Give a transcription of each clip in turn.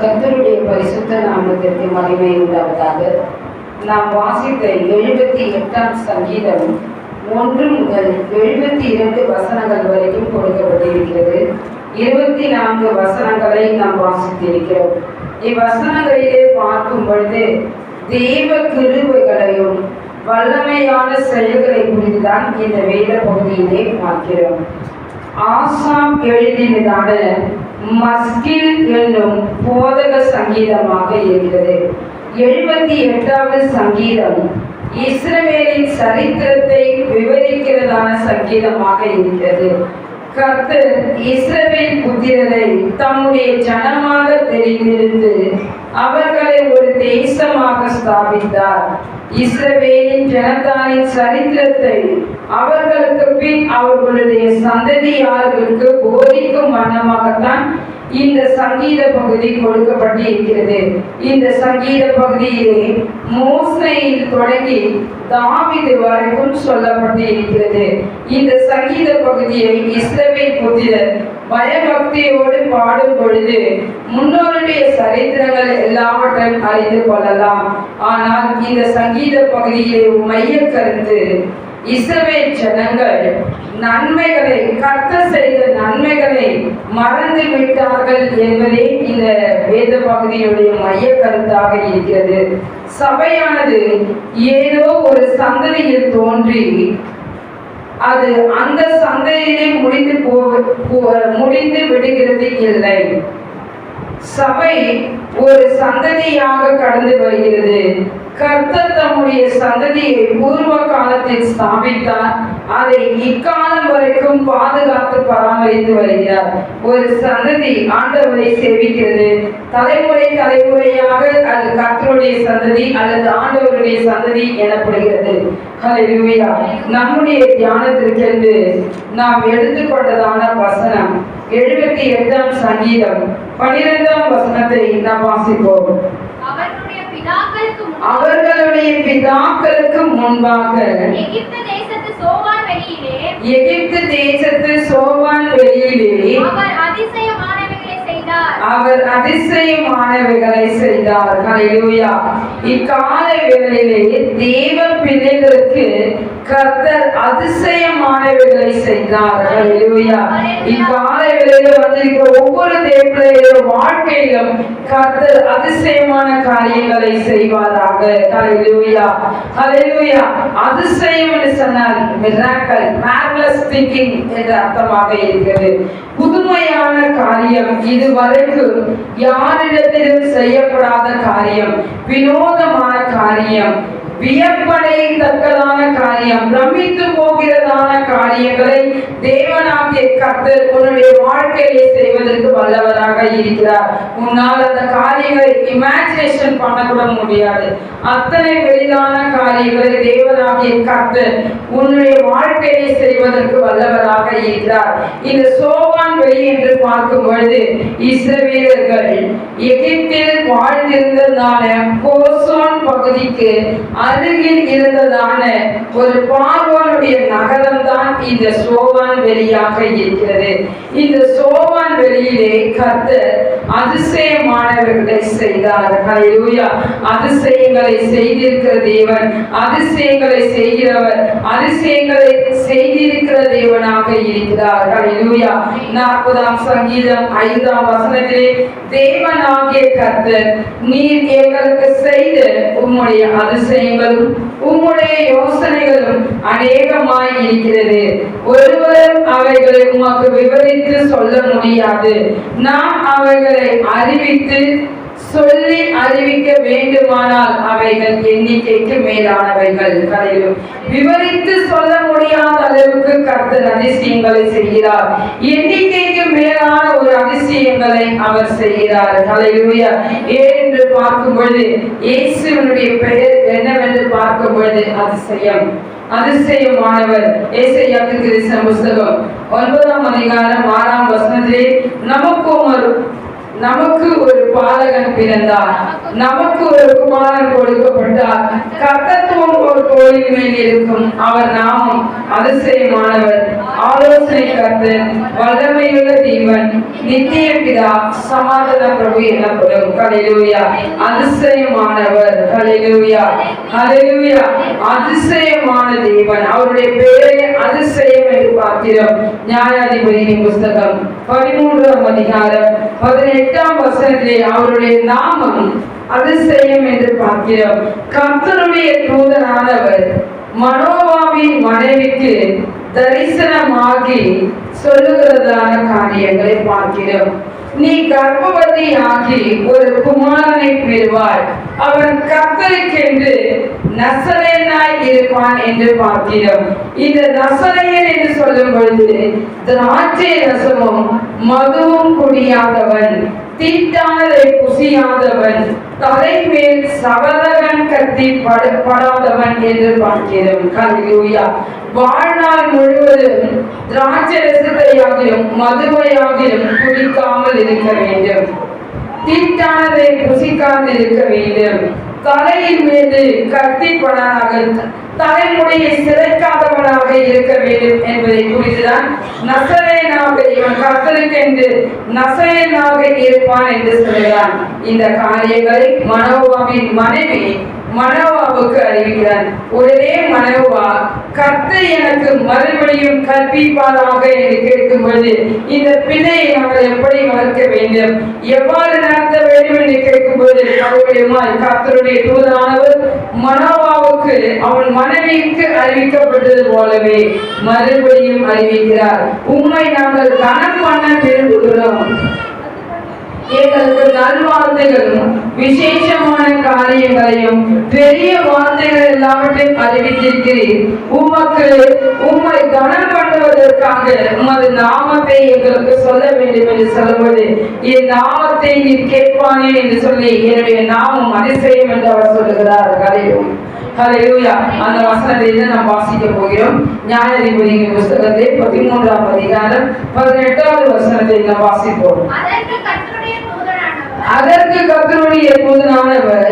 கர்த்தருடைய பரிசுத்த நாமத்திற்கு மகிமை உண்டாவதாக. நாம் வாசித்த 78ஆம் சங்கீதம் 1 முதல் 72 வசனங்கள் வரைக்கும் கொடுக்கப்பட்டிருக்கிறது. 24 வசனங்களை நாம் வாசித்திருக்கிறோம். இவ்வசனங்களிலே பார்க்கும் பொழுது தேவ கிருபைகளையும் வல்லமையான செயல்களை குறித்துதான் இந்த வேத பகுதியிலே பார்க்கிறோம். ஆசாம் எழுதினதான மஸ்கில் என்னும் போதக சங்கீதமாக இருக்கிறது. 78வது சங்கீதம் இஸ்ரவேலின் சரித்திரத்தை விவரிக்கிறதான சங்கீதமாக இருக்கிறது. கர்த்தர் இஸ்ரவேல் புத்திரரை தம்முடைய ஜனமாக தெரிந்தெடுத்து அவர்களை ஒரு தேசமாக ஸ்தாபித்தார். இஸ்ரவேலின் ஜனத்தாரின் சரித்திரத்தை அவர்களுக்கு பின் அவர்களுடைய சந்ததியார்களுக்கு போதிக்கும் வண்ணமாகத்தான் இந்த சங்கீத பகுதி கொடுக்கப்பட்டு இருக்கிறது. இந்த சங்கீத பகுதியிலே மோசேயில் தொடங்கி தாவீது வரைக்கும் சொல்லப்பட்டு இருக்கிறது. இந்த சங்கீத பகுதியை இஸ்ரவேல் புத்திரர் பயபக்தியோடு பாடும் பொழுது முன்னோருடைய சரித்திரங்கள் எல்லாவற்றையும் அறிந்து கொள்ளலாம். ஆனால் இந்த சங்கீத பகுதியிலே மைய கருத்து இஸ்ரவேல் ஜனங்கள் நன்மைகளை, கர்த்தர் செய்த நன்மைகளை மறந்து விட்டார்கள் என்பதே இந்த வேத பகுதியுடைய மைய கருத்தாக இருக்கிறது. சபையானது ஏதோ ஒரு சந்ததியில் தோன்றி அது அந்த சந்ததியிலே முடிந்து விடுகிறது இல்லை. சபை ஒரு சந்ததியாக கடந்து வருகிறது. கர்த்தர் தம்முடைய சந்ததியை பூர்வ காலத்தில் ஸ்தாபித்தார். அதை இக்காலம் வரைக்கும் பாதுகாத்து பராமரித்து வருகிறார். ஒரு சந்ததி ஆண்டவரை சேவிக்கிறது. தலைமுறை தலைமுறையாக அது கர்த்தருடைய சந்ததி அல்லது ஆண்டவருடைய சந்ததி எனப்படுகிறது. ஹல்லேலூயா. நம்முடைய தியானத்திற்கென்று நாம் எடுத்துக்கொண்டதான வசனம் 78ஆம் சங்கீதம் 12ஆம் வசனத்தை நாம் வாசிப்போம். அவர்களுடைய பிதாக்களுக்கு முன்பாக எகிப்து தேசத்து சோவான் வெளியிலே அவர் அதிசயமானவைகளை செய்தார். ஹல்லேலூயா. இக்கால வேளையிலே தேவ பிள்ளைகளுக்கு கர்த்தர் அதிசயமானவைகளை செய்தார். ஹல்லேலூயா. இக்கால வேளையில வந்திருக்கிற ஒவ்வொரு தேவனுடைய வாழ்க்கையிலும் கர்த்தர் அதிசயமான காரியங்களை செய்வாராக. ஹல்லேலூயா. ஹல்லேலூயா. அதிசயம் என்று சொன்னால் மிராக்கிள், மார்வெலஸ் திங்கிங் என்ற அர்த்தமாக இருக்கிறது. புதுமையான காரியம், இதுவரைக்கும் யாரிடத்திலும் செய்யப்படாத காரியம், வினோதமான காரியம், வியப்படையத்தக்கதான காரியம், பிரமித்து போகிறதான காரியங்களை தேவனாகிய கர்த்தர் உன்னுடைய வாழ்க்கையை செய்வதற்கு வல்லவராக இருக்கிறார். உன்னால் அந்த காரியங்களை இமேஜினேஷன் பண்ணக்கூட முடியாது. அத்தனை வெளிதான காரியங்களை தேவனாகிய கர்த்தர் உன்னுடைய வாழ்க்கையை செய்வதற்கு வல்லவராக இருக்கிறார். இந்த சோவான் வெளி என்று பார்க்கும் பொழுது இஸ்ரவேலர்கள் எகிப்தில் வாழ்ந்திருந்ததான கோசோன் பகுதிக்கு அருகில் இருந்ததான ஒரு பார்வோனுடைய நகரம் தான் இந்த சோவான் வெளியாக இருக்கிறது. இந்த சோவான் வெளியிலே கர்த்தர் அதிசயமானவர்களை செய்தார். ஹல்லேலூயா. அதிசயங்களை செய்திருக்கிற தேவன், அதிசயங்களை செய்கிறவர், அதிசயங்களை செய்திருக்கிற தேவனாக இருக்கிறார். ஹல்லேலூயா. 40ஆம் சங்கீதம் 5ஆம் வசனத்திலே தேவனாகிய கர்த்தர், நீர் எங்களுக்கு செய்த உம்முடைய அதிசயங்களும் உம்முடைய யோசனைகளும் அநேகமாய் இருக்கிறது. ஒருவரும் அவைகளை உமக்கு விவரித்து சொல்ல முடியாது. நாம் அவைகளை அறிவித்து சொல்லி அறிவிக்க வேண்டுமானால் அவைகள் எண்ணிக்கைக்கு மேலானவைகள். விவரித்து சொல்ல முடியாத அளவுக்கு கர்த்தர் அதிசயங்களை செய்கிறார். எண்ணிக்கைக்கு மேலான ஒரு அதிசயங்களை அவர் செய்கிறார். ஹல்லேலூயா. ஏனென்று பார்க்கும் பொழுது இயேசுவினுடைய பெயர் என்னவென்று பார்க்கும் பொழுது அதிசயம், அதிசயமானவர். ஏசாயா தீர்க்கதரிசன புத்தகம் 9ஆம் அதிகாரம் 6ஆம் வசனத்திலே நமக்கும் நமக்கு ஒரு பாலகன் பிறந்தார், நமக்கு ஒரு குமாரன் கொடுக்கப்பட்டார். கர்த்தத்துவம் ஒரு தோளின் மேல் இருக்கும். அவர் நாமம் அதிசயமானவர், ஆலோசனை கர்த்தர், வல்லமையுள்ள தேவன், நித்திய பிதா, சமாதான பிரபு எனப்படும். ஹல்லேலூயா. அதிசயமானவர். ஹல்லேலூயா. ஹல்லேலூயா. அதிசயமான தேவன். அவருடைய பெயரை அதிசயம் என்று பார்க்கிறோம். நியாயாதிபதியின் புஸ்தகம் 13ஆம் அதிகாரம் 18ஆம் வசனத்திலே அவருடைய நாமம் அதிசயம் என்று பார்க்கிறோம். கர்த்தருடைய தூதனானவர் மனோவாவின் மனைவிக்கு தரிசனமாகி சொல்லுகிறதான காரியங்களை பார்க்கிறோம். நீ கர்ப்பவதி ஆகி ஒரு குமாரனை பெறுவாய், அவன் கர்த்தருக்கென்று நசரேயனாய் இருப்பான் என்று பார்க்கிறோம். இந்த நசரேயன் என்று சொல்லும் பொழுது திராட்சை ரசமும் மதுவும் குடியாதவன், தீட்டானதை புசியாதவன், தலைமேல் சவரகன் கத்தி படாதவன் என்று பார்க்கிறோம். ஹல்லேலூயா. வாழ்நாள் முழுவதும் திராட்சை ரசத்தையாகிலும் மதுவையாகிலும் குடிக்காமல் இருக்க வேண்டும், தீட்டானதை புசிக்காமல் இருக்க வேண்டும், தலையின் மீது கத்திப்படாக தலைமுடியை சிறைக்காதவனாக இருக்க வேண்டும் என்பதை குறித்துதான் நசரேயனாக இவன் கர்த்தருக்கென்று நசரேயனாக இருப்பான் என்று சொல்கிறான். இந்த காரியங்களை மனோவாவின் மனைவி மனோவாவுக்கு அறிவிக்கிறார். உடனே மனோவா கர்த்தர் எனக்கு மறுபடியும் கற்பிப்பாராக என்று கேட்கும்போது இந்த பிள்ளையை நாங்கள் எப்படி வளர்க்க வேண்டும், எவ்வாறு நடத்த வேண்டும் என்று கேட்கும்போது கர்த்தருடைய தூதனானவர் மனோவாவுக்கு அவன் மனைவிக்கு அறிவிக்கப்பட்டது போலவே மறுபடியும் அறிவிக்கிறார். உம்மை நாங்கள் கனம் பண்ண விரும்புகிறோம், எங்களுக்கு நல்வார்த்தைகளும் விசேஷமான காரியங்களையும் பெரிய வார்த்தைகள் எல்லாவற்றையும் அறிவித்திருக்கிறீர். உம்மை கனம் பண்ணுவதற்காக உமது நாமத்தை எங்களுக்கு சொல்ல வேண்டும் என்று சொல்லுவது, என் நாமத்தை நீ கேட்பானே என்று சொல்லி என்னுடைய நாமம் அதிசயம் என்று அவர் சொல்லுகிறார். ஹல்லேலூயா. அந்த வசனத்தை நாம் வாசிக்க போகிறோம். நியாயாதிபதியின் புஸ்தகத்தை 13ஆம் அதிகாரம் 18வது வசனத்தை நாம் வாசிப்போம். அதற்கு கர்த்தருடைய தூதனானவர்,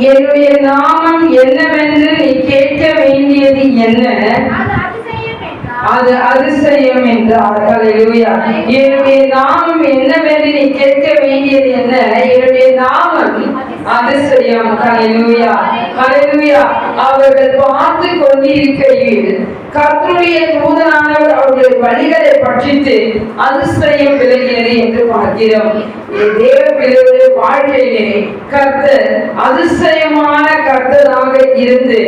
என்னுடைய நாமம் என்னவென்று நீ கேட்க வேண்டியது என்ன? அது அதிசயம் என்றார். ஹல்லேலூயா. என்னுடைய நாமம் என்னவென்று நீ கேட்க வேண்டியது என்ன? என்னுடைய நாமம் அதிசயம். ஹல்லேலூயா. ஹல்லேலூயா. அவர்கள் பார்த்து கொண்டிருக்கையில் கர்த்தருடைய தூதனானவர் அவருடைய வழிகளை பற்றித்து அதிசயம் விலகினது என்று பார்க்கிறோம். தேவ பிள்ளைகளுடைய வாழ்க்கையிலே கர்த்தர் அதிசயமான கர்த்தராக இருந்து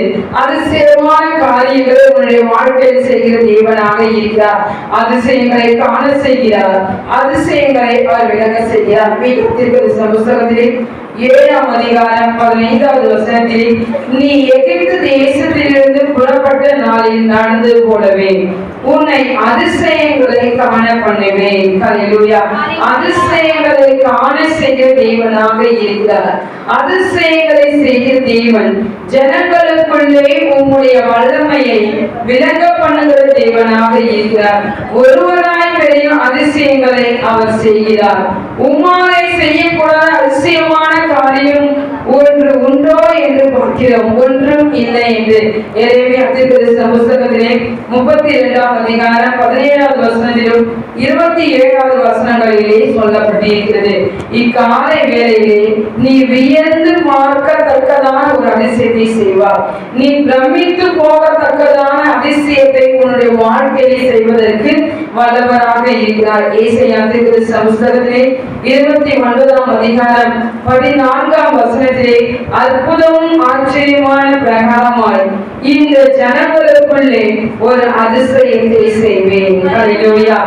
அதிசயமான காரியங்களை உன்னுடைய வாழ்க்கையில் செய்கிற தேவனாக இருக்கிறார். அதிசயங்களை காண செய்கிறார், அதிசயங்களை அவர் விளங்க செய்கிறார். புஸ்தகத்திலே 7ஆம் அதிகாரம் 15வது வசனத்தில், நீ எகிப்து தேசத்திலிருந்து புறப்பட்ட நாளில் நடந்தது போலவே உன்னை அதிசயங்களை காண பண்ணுவேன். ஹல்லேலூயா. அதிசயங்களை காண செய்கிற தேவனாக இருக்கிறார். அதிசயங்களை செய்கிற தேவன் ஜனங்களுக்குள்ளே உம்முடைய வல்லமையை விளங்க பண்ணுகிற தேவனாக இருக்கிறார். ஒருவராய் பெரிய அதிசயங்களை அவர் செய்கிறார். உம்மாலே செய்யக்கூடாத அதிசயமான காரியம் ஒன்று உண்டோ என்று பார்க்கிறோம், ஒன்றும் இல்லை என்று எரேமியா தீர்க்கதரிசன புஸ்தகத்திலே 32ஆம் அதிகாரம் 17வது வசனத்திலும் 27வது வசனங்களிலே சொல்லப்பட்டிருக்கிறது. இக்காலை வேளையிலே நீ வியந்து பார்க்கத்தக்கதான ஒரு அதிசயத்தை செய்வார். நீ பிரமித்து போகத்தக்கதான அதிசயத்தை உன்னுடைய வாழ்க்கையை செய்வதற்கு வல்லவராக இருக்கிறார். ஏசாயா தீர்க்கதரிசன புஸ்தகத்திலே 29ஆம் அதிகாரம் 14ஆம் வசனத்திலே அற்புதமும் ஆச்சரியமான பிரகாரமாய் இந்த ஜனங்களுக்குள்ளே ஒரு அதிசயத்தை செய்வேன். ஹல்லேலூயா.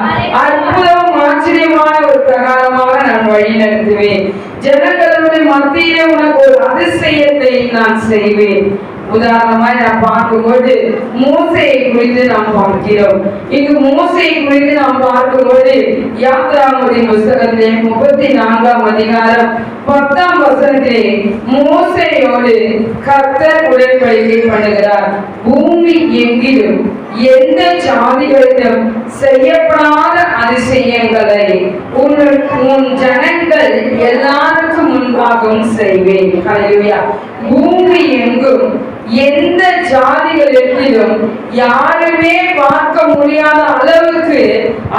அற்புதமும் ஆச்சரியமான ஒரு பிரகாரமாக நான் வழி நடத்துவேன். ஜனங்களுடைய மத்தியிலே உனக்கு ஒரு அதிசயத்தை நான் செய்வேன். உதாரணமாய் நாம் பார்க்கும்போது மோசேயை குறித்து நாம் பார்க்கிறோம். இங்கு மோசேயை குறித்து நாம் பார்க்கும்போது யாத்திராகமத்தின் புஸ்தகத்திலே 34ஆம் அதிகாரம் 10ஆம் வசனத்திலே மோசேயோடு கர்த்தர் உடன்படிக்கை பண்ணுகிறார். பூமி எங்கிலும் எந்த ஜாதிகளிலும் செய்யப்படாத அதிசயங்களை உன் ஜனங்கள் எல்லாருக்கும் முன்பாகவும் செய்வேன். ஹல்லேலூயா. பூமி எங்கும் எந்த ஜாதிகளிலும் யாருமே பார்க்க முடியாத அளவுக்கு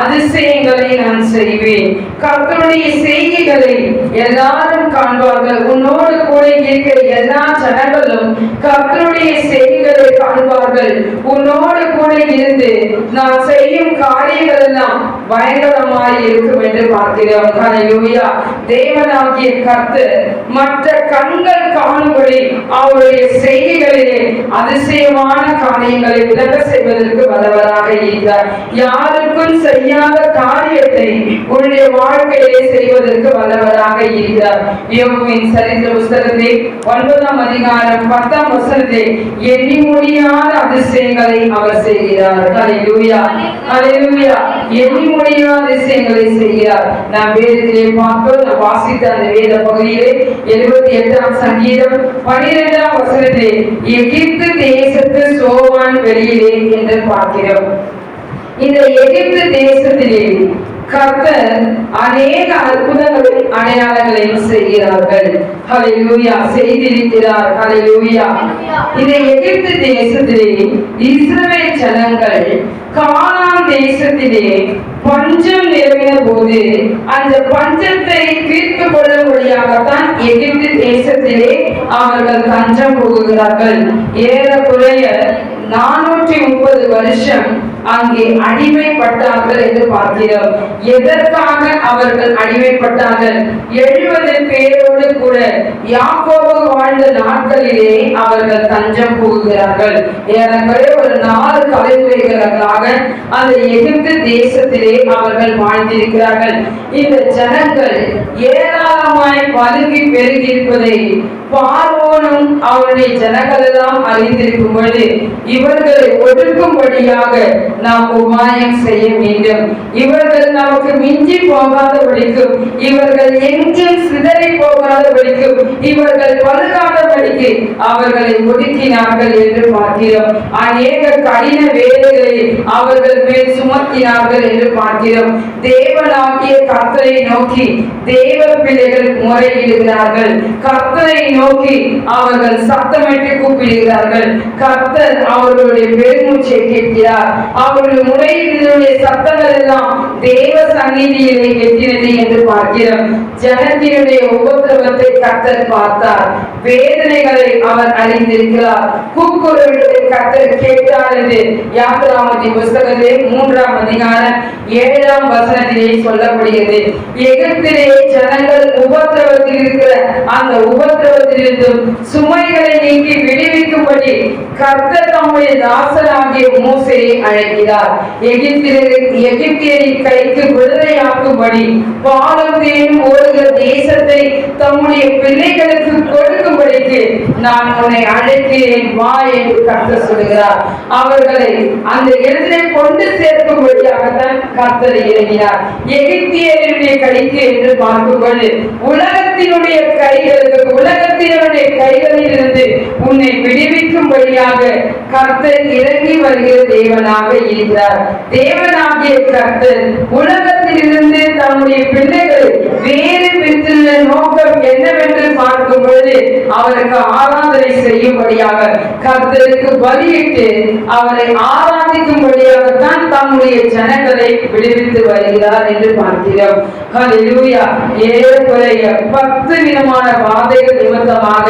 அதிசயங்களை நான் செய்வேன். கர்த்தருடைய செய்கைகளை எல்லாரும் காண்பார்கள். உன்னோடு கூட இருக்கிற எல்லா ஜனங்களும் கர்த்தருடைய செய்கைகளை காண்பார்கள். உன்னோடு கூட இருந்து நான் செய்யும் காரியங்கள் எல்லாம் பயங்கரமாய் இருக்கும் என்று பார்க்கிறோம். ஹல்லேலூயா. தேவனாகிய கர்த்தர் மற்ற கண்கள் காணும்படி அவருடைய செய்கைகளிலே அதிசயமான காரியங்களை விளக்க செய்வதற்கு வல்லவராக இருக்கிறார். யாருக்கும் செய்யாத காரியத்தை உன்னுடைய வாழ்க்கையிலே செய்வதற்கு வல்லவராக இருக்கிறார். யோபுவின் சரித்திர புஸ்தகத்திலே 9ஆம் அதிகாரம் 10ஆம் வசனத்திலே எண்ணி முடியாத அதிசயங்களை அவர் செய்கிறார். ஹல்லேலூயா. ஹல்லேலூயா. எண்ணி முடியாத அதிசயங்களை செய்கிறார். நாம் வேதத்திலே பார்த்தோம். நாம் வாசித்த அந்த வேத பகுதியிலே 78ஆம் சங்கீதம் 12ஆம் வசனத்திலே எகிப்து தேசத்து சோவான் வெளியிலே என்று பார்க்கிறோம். இந்த எகிப்து தேசத்திலே கர்த்தர் அநேக அற்புதங்களையும் அடையாளங்களையும் செய்கிறார்கள். ஹல்லேலூயா. செய்திருக்கிறார். ஹல்லேலூயா. இந்த எகிப்து தேசத்திலே இஸ்ரவேல் ஜனங்கள் கானான் தேசத்திலே பஞ்சம் நிலவின போது அந்த பஞ்சத்தை தீர்த்து கொள்ளும்படியாகத்தான் எகிப்து தேசத்திலே அவர்கள் தஞ்சம் புகுகிறார்கள். ஏறக்குறைய 430 வருஷம் அங்கே அடிமைப்பட்டார்கள் என்று பார்க்கிறோம். எதற்காக அவர்கள் அடிமைப்பட்டார்கள்? 70 பேரோடு கூட யாக்கோபு வாழ்ந்த நாட்களிலே அவர்கள் தஞ்சம் புகுகிறார்கள். ஏறக்குறைய ஒரு 4 தலைமுறைகளாக அந்த எகிப்து தேசத்திலே அவர்கள் வாழ்ந்திருக்கிறார்கள். இந்த ஜனங்கள் ஏராளமாய் பதுங்கி பெருகியிருப்பதை பார்வோனும் அவருடைய ஜனங்கள் எல்லாம் அறிந்திருக்கும் பொழுது இவர்களை ஒடுக்கும்படியாக நாம் உபாயம் செய்ய வேண்டும். இவர்கள் நமக்கு மிஞ்சி போகாதபடிக்கும், இவர்கள் எங்கும் சிதறி போகாதபடிக்கும், இவர்கள் பழுகாதபடிக்கு அவர்களை ஒடுக்கினார்கள் என்று பார்க்கிறோம். அநேக கடின வேலைகளை அவர்கள் மேல் சுமத்தினார்கள் என்று பார்க்கிறோம். தேவனாகிய கர்த்தரை நோக்கி தேவ பிள்ளைகள் முறையிடுகிறார்கள். கர்த்தரை நோக்கி அவர்கள் சத்தமிட்டு கூப்பிடுகிறார்கள். கர்த்தர் அவர்களுடைய பெருமூச்சை கேட்கிறார். அவர்களுடைய முறையீடுகளுடைய சத்தங்கள் எல்லாம் தேவ சந்நிதியிலே எட்டினது என்று பார்க்கிறோம். ஜனத்தினுடைய உபத்திரவத்தை கர்த்தர் பார்த்தார். வேதனைகளை அவர் அறிந்திருக்கிறார். கூக்குரல்களை கர்த்தர் கேட்டார் என்று யாத்திராகமத்தின் புஸ்தகத்திலே 3ஆம் அதிகாரம் 7ஆம் வசனத்திலே சொல்லப்படுகிறது. எகிப்திலே ஜனங்கள் உபத்திரவத்தில் இருக்கிற அந்த உபத்திரவத்திலிருந்தும் சுமைகளை நீக்கி விடுவிக்கும்படி கர்த்தர் தம்முடைய தாசனாகிய மோசேயை அழைக்கிறார். எகிப்தியரின் கைக்கு விடுதலையாக்கும்படி பாலும் தேனும் ஓடுகிற தேசத்தை தம்முடைய பிள்ளைகளுக்கு கொடுக்கும்படிக்கு நான் உன்னை அழைக்கிறேன், வா என்று கர்த்தர் சொல்கிறார். அவர்களை அந்த இடத்திலே கொண்டு சேர்க்கும்படியாகத்தான் கர்த்தர் இறங்கினார். எகிப்தியருடைய கைக்கு என்று பார்க்கும்போது உலகத்தினுடைய கைகளில் இருந்து உன்னை விடுவிக்கும்படியாக கர்த்தர் இறங்கி வருகிற தேவனாக இருக்கிறார். தேவனாகிய கர்த்தர் உலகத்திலிருந்து தம்முடைய பிள்ளைகளை வேறு பிரித்துள்ள நோக்கம் என்னவென்று பார்க்கும் பொழுது அவருக்கு ஆராதனை செய்யும்படியாக, கர்த்தருக்கு பலியிட்டு அவரை ஆராதிக்கும்படியாகத்தான் தம்முடைய ஜனங்களை விடுவித்து வருகிறார் என்று பார்க்கிறோம். ஹல்லேலூயா. ஏறக்குறைய 10 விதமான வாதைகள் நிமித்தமாக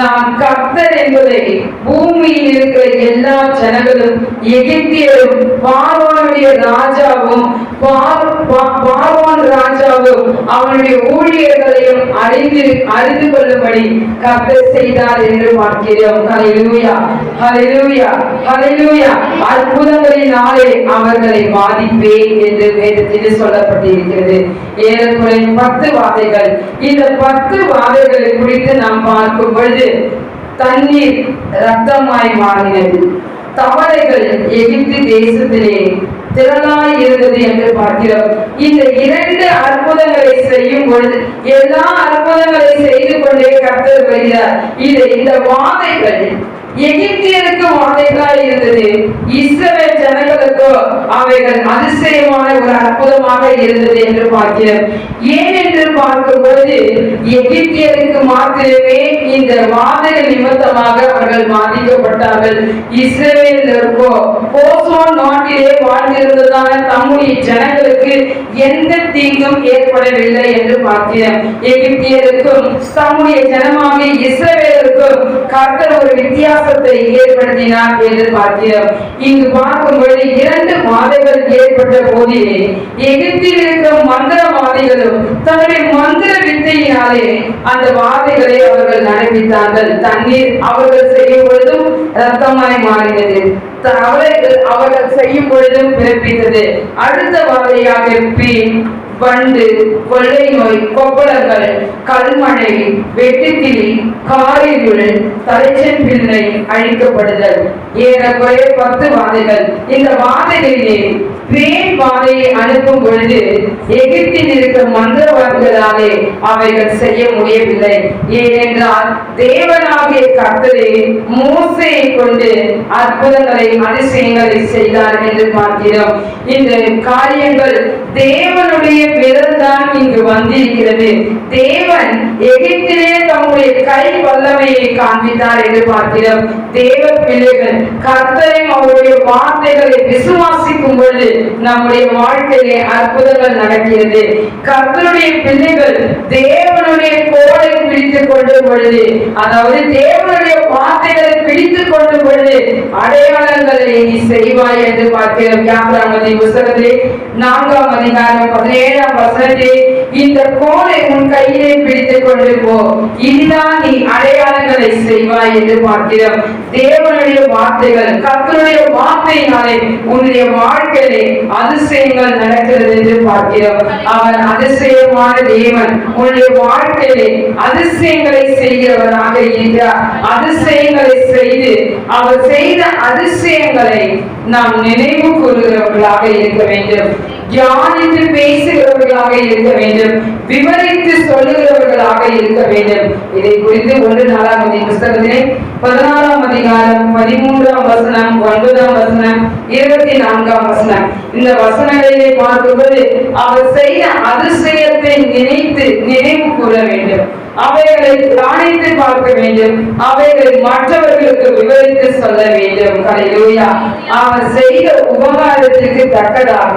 நாம் கர்த்தர் என்பதை பூமியில் இருக்கிற எல்லா ஜனங்களும், எகிப்தியரும், பார்வோனுடைய ராஜாவும், பார்வோன் ராஜாவும் அவனுடைய ஊழியர்களையும் அறிந்து கொள்ளும்படி கர்த்தர் செய்தார் என்று பார்க்கிறோம். ஹல்லேலூயா. ஹல்லேலூயா. ஹல்லேலூயா. அற்புதங்களினாலே அவர்களை பாதிப்பேன் என்று வேதத்தில் சொல்லப்பட்டிருக்கிறது. ஏறக்குறைய 10 வாதைகள். இந்த 10 வாதைகளை குறித்து நாம் பார்க்கும் பொழுது தண்ணீர் ரத்தமாய் மாறினது. தவளைகள் எகிப்து தேசத்திலே திரளாய் இருந்தது என்று பார்க்கிறோம். இந்த இரண்டு அற்புதங்களை செய்யும் பொழுது எல்லா அற்புதங்களை செய்து கொண்டே கர்த்தர் வருகிறார். இந்த வாதைகள் எகிப்தியருக்கு வாதைகளாய் இருந்தது, இஸ்ரவேல் ஜனங்களுக்கோ அவைகள் அதிசயமான ஒரு அற்புதமாக இருந்தது என்று பார்க்கிறோம். ஏன் என்று பார்க்கும்போது எகிப்தியருக்கு மாத்திரமே இந்த வாதைகள் நிமித்தமாக அவர்கள் பாதிக்கப்பட்டார்கள். இஸ்ரவேலருக்கோ கோசோன் நாட்டிலே வாழ்ந்திருந்ததான தம்முடைய ஜனங்களுக்கு எந்த தீங்கும் ஏற்படவில்லை என்று பார்க்கிறோம். எகிப்தியருக்கும் தம்முடைய ஜனமாகிய இஸ்ரவேலருக்கும் கர்த்தர் ஒரு வித்தியாசத்தை ஏற்படுத்தினார் என்று பார்க்கிறோம். இங்கு பார்க்கும்போது இரண்டு வாதைகள் ஏற்பட்ட போதிலே எகிப்தில் இருக்கிற மந்திரவாதிகளும் தன்னுடைய மந்திர வித்தையினாலே அந்த வாதைகளை அவர்கள் நடப்பித்தார்கள். தண்ணீர் அவர்கள் செய்யும் பொழுதும் ரத்தமாய் மாறினது, அவர்கள் செய்யும் பொழுதும் பிறப்பித்தது. அடுத்த வாதையாக வண்டு, கொள்ளை நோய், கொப்பளங்கள், கல்மழை, வெட்டுக்கிளி, காரிருள், தலைச்சன் பிள்ளை அழிக்கப்படுதல், ஏறக்குறைய 10 வாதைகள். இந்த வாதைகளிலே பேன் வாதையை அனுப்பும் பொழுது எகிப்தில் இருக்கிற மந்திரவாதிகளாலே அவைகள் செய்ய முடியவில்லை. ஏனென்றால் தேவனாகிய கர்த்தரே மோசேயை கொண்டு அற்புதங்களை அதிசயங்களை செய்தார் என்று பார்க்கிறோம். இந்த காரியங்கள் தேவனுடைய விரல்தான் இங்கு வந்திருக்கிறது. தேவன் எகிப்திலே தம்முடைய கை வல்லமையை காண்பித்தார் என்று பார்க்கிறோம். தேவ பிள்ளைகள் கர்த்தரையும் அவருடைய வார்த்தைகளை விசுவாசிக்கும் பொழுது நம்முடைய வாழ்க்கையிலே அற்புதங்கள் நடக்கிறது. கர்த்தருடைய பிள்ளைகள் தேவனுடைய கோலை பிடித்துக் கொள்ளும் பொழுது, அதாவது தேவனுடைய வார்த்தைகளை பிடித்துக் கொள்ளும் பொழுது அடையாளங்களை நீ செய்வாய் என்று பார்க்கிறோம். யாத்ராமதி புத்தகத்திலே 4ஆம் அதிகாரம் 17ஆம் வசனத்திலே இந்த கோலை உன் கையிலே பிடித்துக் கொண்டு போ, இதுதான் நீ அடையாளங்களை செய்வாய் என்று பார்க்கிறோம். தேவனுடைய வார்த்தைகள், கர்த்தருடைய வார்த்தையினாலே உன்னுடைய வாழ்க்கையிலே அதிசயங்கள் நடக்கிறது என்று பார்க்கிறோம். அவர் அதிசயமான தேவன். உன்னுடைய வாழ்க்கையிலே அதிசயங்களை செய்கிறவராக இருக்கிறார். அதிசயங்களை செய்து அவர் செய்த அதிசயங்களை நாம் நினைவு கூறுகிறவர்களாக இருக்க வேண்டும், தியானித்து பேசுகிறவர்களாக இருக்க வேண்டும், விவரித்து சொல்லுகிறவர்களாக இருக்க வேண்டும். இதை குறித்து 1 நாளாகமதி புத்தகத்திலே 14ஆம் அதிகாரம் 13ஆம் வசனம், 9ஆம் வசனம், 24ஆம் வசனம், இந்த வசனங்களிலே பார்க்கும்போது அவர் செய்த அதிசயத்தை நினைவு கூற வேண்டும், அவைகளை தியானித்து பார்க்க வேண்டும், அவைகளை மற்றவர்களுக்கு விவரித்து சொல்ல வேண்டும். ஹல்லேலூயா. அவர் செய்த உபகாரத்திற்கு தக்கதாக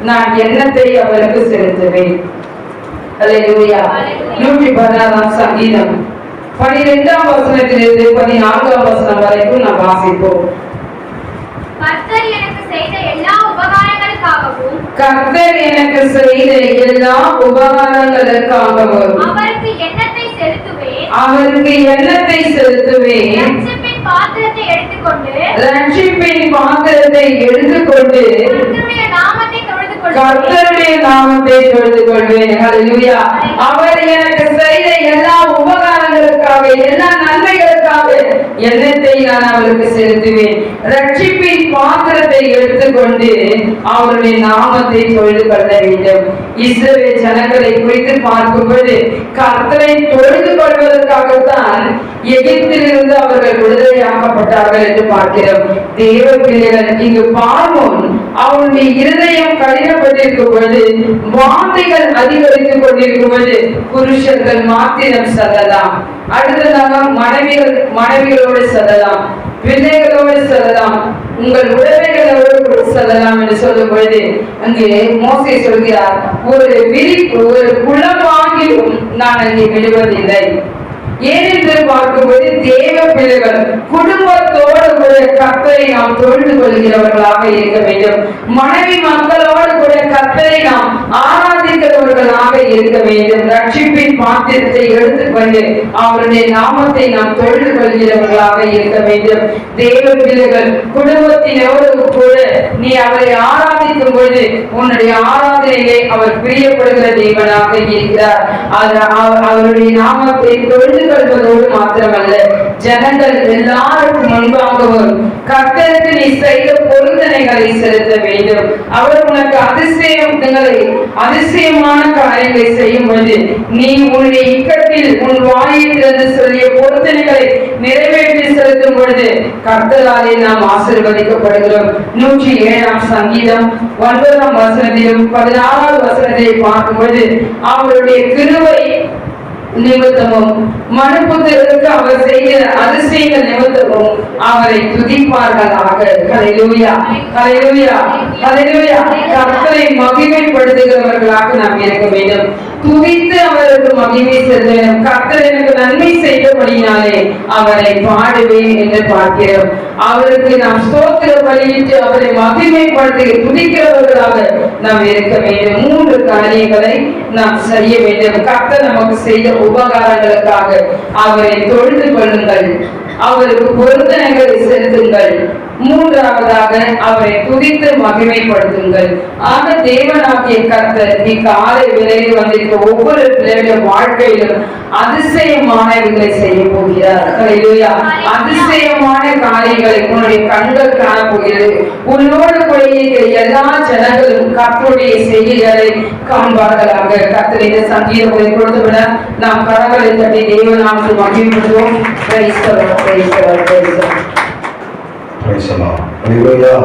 நான் எண்ணத்தை அவருக்கு செலுத்துவேன். ஹல்லேலூயா. 116ஆம் சங்கீதம் 12ஆம் வசனத்திலிருந்து 14ஆம் வசனம் வரைக்கும் நாம் வாசிப்போம். கர்த்தர் எனக்கு செய்த எல்லா உபகாரங்களுக்காகவும் அவருக்கு எண்ணத்தை செலுத்துவேன். ரட்சிப்பின் பாத்திரத்தை எடுத்துக்கொண்டு கர்த்தருடைய நாமத்தை தொழுது கொள்வேன். ஹல்லேலூயா. அவர் எனக்கு செய்த எல்லா உபகாரங்களுக்காக, எல்லா நன்மைகளுக்காக எண்ணத்தை நான் அவருக்கு செலுத்துவேன். ரட்சிப்பின் பாத்திரத்தை எடுத்துக்கொண்டு அவருடைய நாமத்தை தொழுது கொள்ள வேண்டும். இஸ்ரவேல் ஜனங்களை குறித்து பார்க்கும்போது கர்த்தரை தொழுது கொள்வதற்காகத்தான் எகிப்திலிருந்து அவர்கள் விடுதலையாக்கப்பட்டார்கள் என்று பார்க்கிறோம். தேவ பிள்ளைகள், இங்கு பார்வோன் அவருடைய இருதயம் கடினப்பட்டிருக்கும் பொழுது, வார்த்தைகள் அதிகரித்துக் கொண்டிருக்கும் பொழுது புருஷர்கள் மாத்திரம் செல்லலாம், அடுத்ததாக மனைவிகளோடு செல்லலாம், பிள்ளைகளோடு செல்லலாம், உங்கள் உறவைகளோடு செல்லலாம் என்று சொல்லும் பொழுது அங்கே மோசே சொல்கிறார், ஒரு குளமாகியும் நான் அங்கே விடுவதில்லை. ஏனென்று பார்க்கும்போது தேவ பிள்ளைகள் குடும்பத்தோடு கூட கர்த்தரை நாம் தொழுது கொள்கிறவர்களாக இருக்க வேண்டும். மனைவி மக்களோடு கூட கர்த்தரை நாம் ஆராதிக்கிறவர்களாக இருக்க வேண்டும். ரட்சிப்பின் பாத்திரத்தை எடுத்துக்கொண்டு அவருடைய நாமத்தை நாம் தொழுது கொள்கிறவர்களாக இருக்க வேண்டும். தேவ பிள்ளைகள் குடும்பத்தினோடு கூட நீ அவரை ஆராதிக்கும் பொழுது உன்னுடைய ஆராதனையிலே அவர் பிரியப்படுகிற தேவனாக இருக்கிறார். அவருடைய நாமத்தை தொழுது கொள்வதோடு மாத்திரமல்ல, ஜனங்கள் எல்லாருக்கும் முன்பாகவும் கர்த்தருக்கு நீ செய்த பொருத்தனைகளை செலுத்த வேண்டும். அவர் உனக்கு அதிசயமான காரியங்களை செய்யும் பொழுது நீ உன்னுடைய இக்கட்டில் உன் வாயை திறந்து சொல்லிய பொருத்தனைகளை நிறைவேற்றி செலுத்தும் பொழுது கர்த்தராலே நாம் ஆசீர்வதிக்கப்படுகிறோம். 107 சங்கீதம் 9 வசனத்திலும் 16 வசனத்தை பார்க்கும்போது அவருடைய கிருபை நிமித்தமும் மனுபுத்திரருக்கு அவர் செய்கிற அதிசயங்கள் நிமித்தமும் அவரை துதிப்பார்களாக. ஹல்லேலூயா, ஹல்லேலூயா, ஹல்லேலூயா. கர்த்தரை மகிமைப்படுத்துகிறவர்களாக நாம் இருக்க வேண்டும். துதித்து அவருக்கு மகிமை செலுத்த வேண்டும். கர்த்தர் எனக்கு நன்மை செய்தபடினாலே அவரை பாடுவேன் என்று பார்க்கிறோம். அவருக்கு நாம் ஸ்தோத்திர பலியிட்டு அவரை மகிமைப்படுத்தி துதிக்கிறவர்களாக நாம் இருக்க வேண்டும். 3 காரியங்களை நாம் செய்ய வேண்டும். கர்த்தர் நமக்கு செய்த உபகாரங்களுக்காக அவரை தொழுது கொள்ளுங்கள், அவருக்கு பொருத்தனைகளை செலுத்துங்கள். 3வதாக அவரை துதித்து மகிமைப்படுத்துங்கள். ஆக தேவனாகிய கர்த்தர் இக்காலை வேளையில் வந்திருக்க ஒவ்வொரு பிள்ளைகளுடைய வாழ்க்கையிலும் அதிசயமானவைகளை செய்ய போகிறார். ஹல்லேலூயா. அதிசயமான காரியங்களை உன்னுடைய கண்கள் காண போகிறது. உன்னோடு கூட எல்லா ஜனங்களும் கர்த்தருடைய செய்திகளை காண்பார்களாக. கர்த்தர் இந்த சங்கீதங்களை கொடுத்துவிட நாம் கரங்களை தட்டி தேவனாமத்தை மகிழ்வோம். Praise the Lord, praise the Lord, praise the Lord. Praise the Lord. Hallelujah.